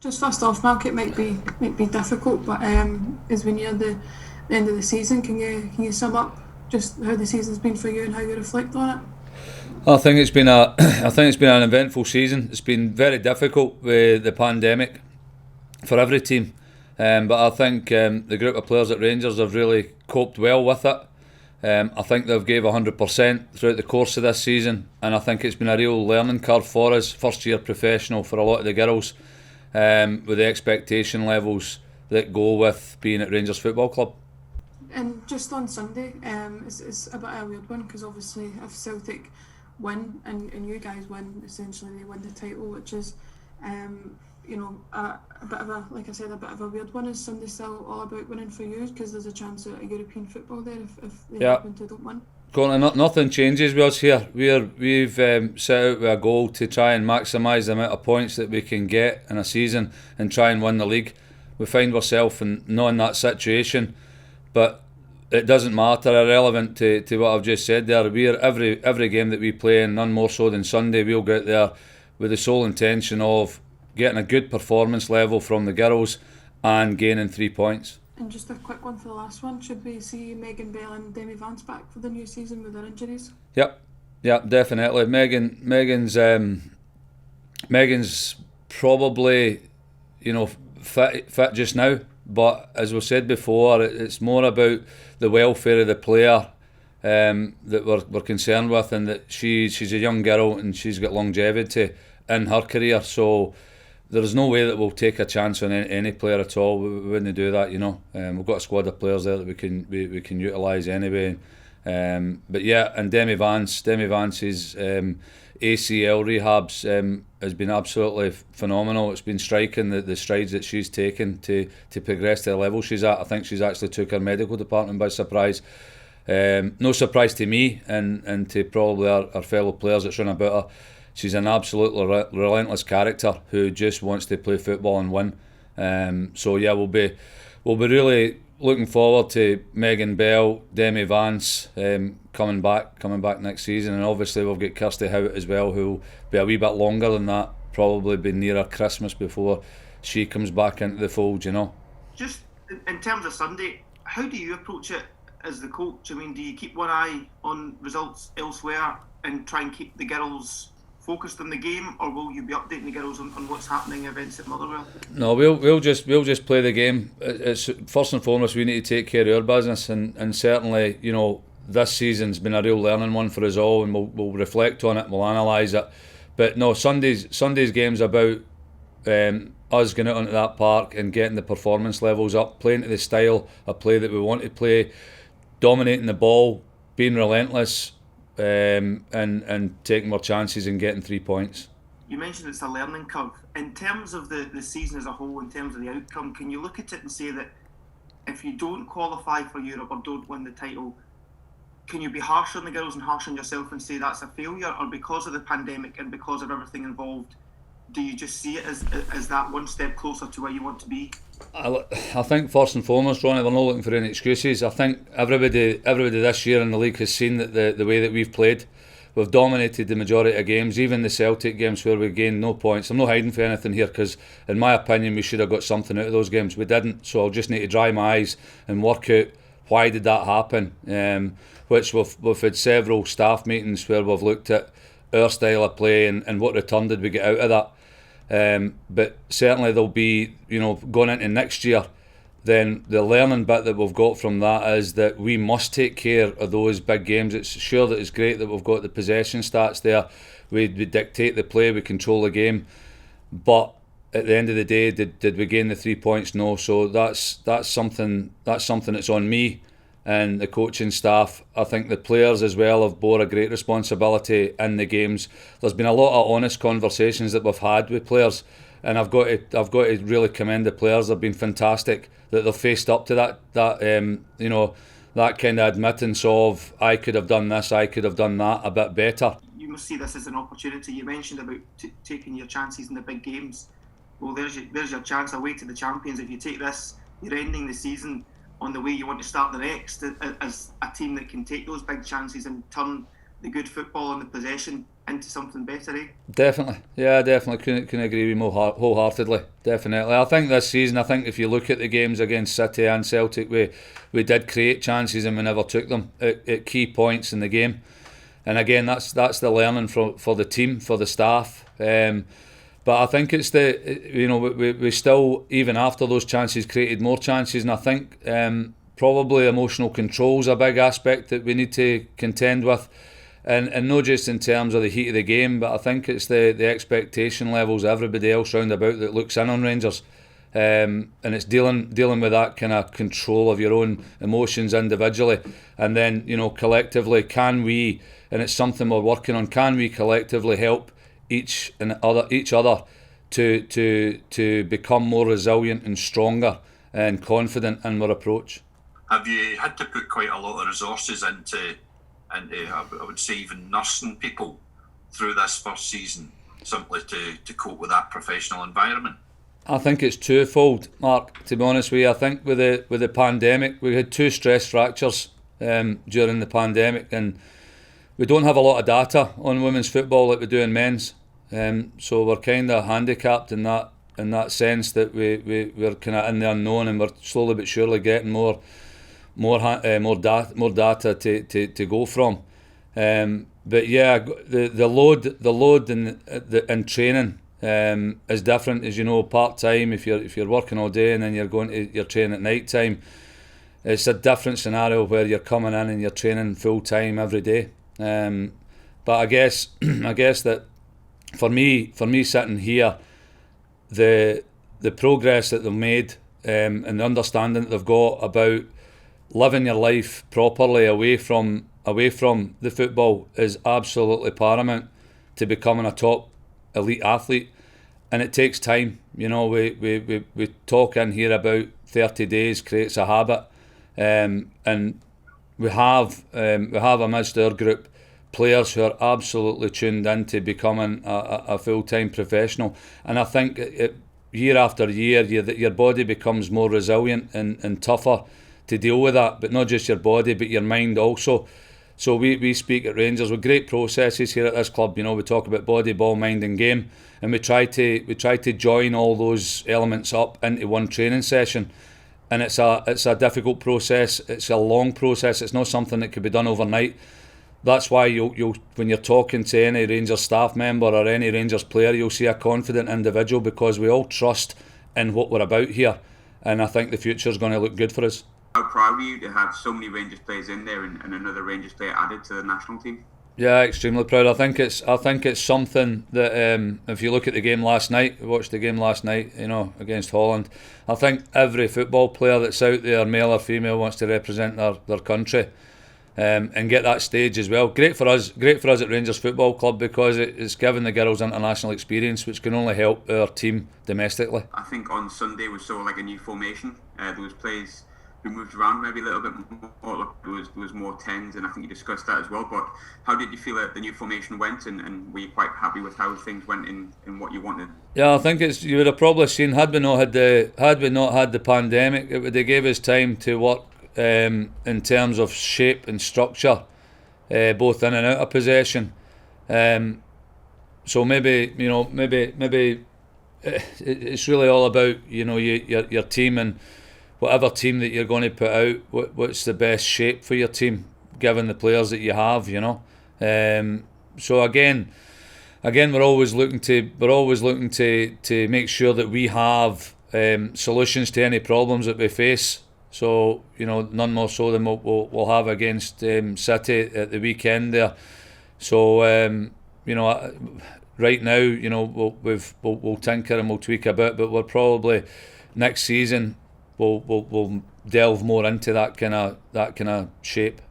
Just first off, Malky, it might be difficult, but as we near the end of the season, can you sum up just how the season's been for you and how you reflect on it? I think it's been a I think it's been an eventful season. It's been very difficult with the pandemic for every team, but I think the group of players at Rangers have really coped well with it. I think they've gave 100% throughout the course of this season, and I think it's been a real learning curve for us. First year professional for a lot of the girls, with the expectation levels that go with being at Rangers Football Club. And just on Sunday, it's a bit of a weird one because obviously if Celtic win and you guys win, essentially they win the title, which is, a bit of a, like I said, a bit of a weird one. Is Sunday still all about winning for you because there's a chance at a European football there if they Yeah, happen to don't win? Colin, nothing changes with us here. We've set out with a goal to try and maximise the amount of points that we can get in a season and try and win the league. We find ourselves not in that situation, but it doesn't matter. Irrelevant to what I've just said there. We're every game that we play, and none more so than Sunday, we'll get there with the sole intention of getting a good performance level from the girls and gaining 3 points. And just a quick one for the last one. Should we see Megan Bell and Demi Vance back for the new season with their injuries? Yep, yep, definitely. Megan's probably, fit just now. But as we said before, it's more about the welfare of the player that we're concerned with, and that she's a young girl and she's got longevity in her career. So there's no way that we'll take a chance on any player at all. We wouldn't do that, We've got a squad of players there that we can utilise anyway. But yeah, and Demi Vance's ACL rehabs has been absolutely phenomenal. It's been striking the strides that she's taken to progress to the level she's at. I think she's actually took her medical department by surprise. No surprise to me and to probably our fellow players that's run about her. She's an absolutely relentless character who just wants to play football and win. So yeah, we'll be really looking forward to Megan Bell, Demi Vance coming back next season, and obviously we've got Kirsty Howitt as well, who'll be a wee bit longer than that, probably be nearer Christmas before she comes back into the fold. Just in terms of Sunday, how do you approach it as the coach? I mean, do you keep one eye on results elsewhere and try and keep the girls focused on the game, or will you be updating the girls on what's happening events at Motherwell? No, we'll just play the game. It's first and foremost we need to take care of our business, and certainly this season's been a real learning one for us all, and we'll reflect on it, we'll analyse it. But no, Sunday's game's about us going out onto that park and getting the performance levels up, playing to the style of play that we want to play, dominating the ball, being relentless, and taking more chances and getting 3 points. You mentioned it's a learning curve. In terms of the season as a whole, in terms of the outcome, can you look at it and say that if you don't qualify for Europe or don't win the title, can you be harsh on the girls and harsh on yourself and say that's a failure? Or because of the pandemic and because of everything involved, do you just see it as that one step closer to where you want to be? I think first and foremost, Ronnie, we're not looking for any excuses. I think everybody this year in the league has seen that the way that we've played. We've dominated the majority of games, even the Celtic games where we gained no points. I'm not hiding for anything here because, in my opinion, we should have got something out of those games. We didn't, so I'll just need to dry my eyes and work out why did that happen. Which we've had several staff meetings where we've looked at our style of play and what return did we get out of that. But certainly there'll be, going into next year, then the learning bit that we've got from that is that we must take care of those big games. It's sure that it's great that we've got the possession stats there. We dictate the play, we control the game, but at the end of the day, did we gain the 3 points? No. So that's something that's on me and the coaching staff. I think the players as well have bore a great responsibility in the games. There's been a lot of honest conversations that we've had with players, and I've got to really commend the players. They've been fantastic that they've faced up to that kind of admittance of I could have done this, I could have done that a bit better. You must see this as an opportunity. You mentioned about taking your chances in the big games. Well, there's your chance away to the champions. If you take this, you're ending the season on the way you want to start the next, as a team that can take those big chances and turn the good football and the possession into something better, eh? Definitely, yeah, definitely. Couldn't agree with you more wholeheartedly. Definitely, I think this season, I think if you look at the games against City and Celtic, we did create chances and we never took them at key points in the game. And again, that's the learning for the team, for the staff. But I think it's we still, even after those chances, created more chances, and I think probably emotional control's a big aspect that we need to contend with. And not just in terms of the heat of the game, but I think it's the expectation levels of everybody else round about that looks in on Rangers. And it's dealing with that kind of control of your own emotions individually, and then collectively, can we? And it's something we're working on. Can we collectively help each other to become more resilient and stronger and confident in our approach? Have you had to put quite a lot of resources into I would say even nursing people through this first season, simply to cope with that professional environment? I think it's twofold, Mark, to be honest with you. I think with the pandemic, we had 2 stress fractures during the pandemic, and we don't have a lot of data on women's football like we do in men's. So we're kind of handicapped in that sense, that we're kind of in the unknown, and we're slowly but surely getting more data to go from. But yeah, the load in training is different, as you know. Part time, if you're working all day and then you're training at night time, it's a different scenario where you're coming in and you're training full time every day. But I guess that for me sitting here, the progress that they've made and the understanding that they've got about living your life properly away from the football is absolutely paramount to becoming a top elite athlete. And it takes time. We talk in here about 30 days creates a habit, and we have amidst our group players who are absolutely tuned in to becoming a full-time professional. And I think year after year, your body becomes more resilient and tougher to deal with that, but not just your body, but your mind also. So we speak at Rangers with great processes here at this club. We talk about body, ball, mind and game, and we try to join all those elements up into one training session. And it's a difficult process. It's a long process. It's not something that could be done overnight. That's why you'll when you're talking to any Rangers staff member or any Rangers player, you'll see a confident individual, because we all trust in what we're about here, and I think the future's going to look good for us. How proud are you to have so many Rangers players in there and another Rangers player added to the national team? Yeah, extremely proud. I think it's something that if you look at the game last night, we watched the game last night, against Holland. I think every football player that's out there, male or female, wants to represent their country and get that stage as well. Great for us at Rangers Football Club, because it's given the girls international experience, which can only help our team domestically. I think on Sunday we saw like a new formation. There was players who moved around maybe a little bit more. There was more tens, and I think you discussed that as well. But how did you feel that the new formation went, and were you quite happy with how things went in what you wanted? Yeah, I think you would have probably seen, had we not had the pandemic, it would have gave us time to work in terms of shape and structure, both in and out of possession. So maybe it's really all about your team, and whatever team that you're going to put out, what's the best shape for your team, given the players that you have. So again, we're always looking to make sure that we have solutions to any problems that we face. So none more so than we'll have against City at the weekend there. So right now, we'll tinker and we'll tweak a bit, but we're probably next season we'll delve more into that kind of shape.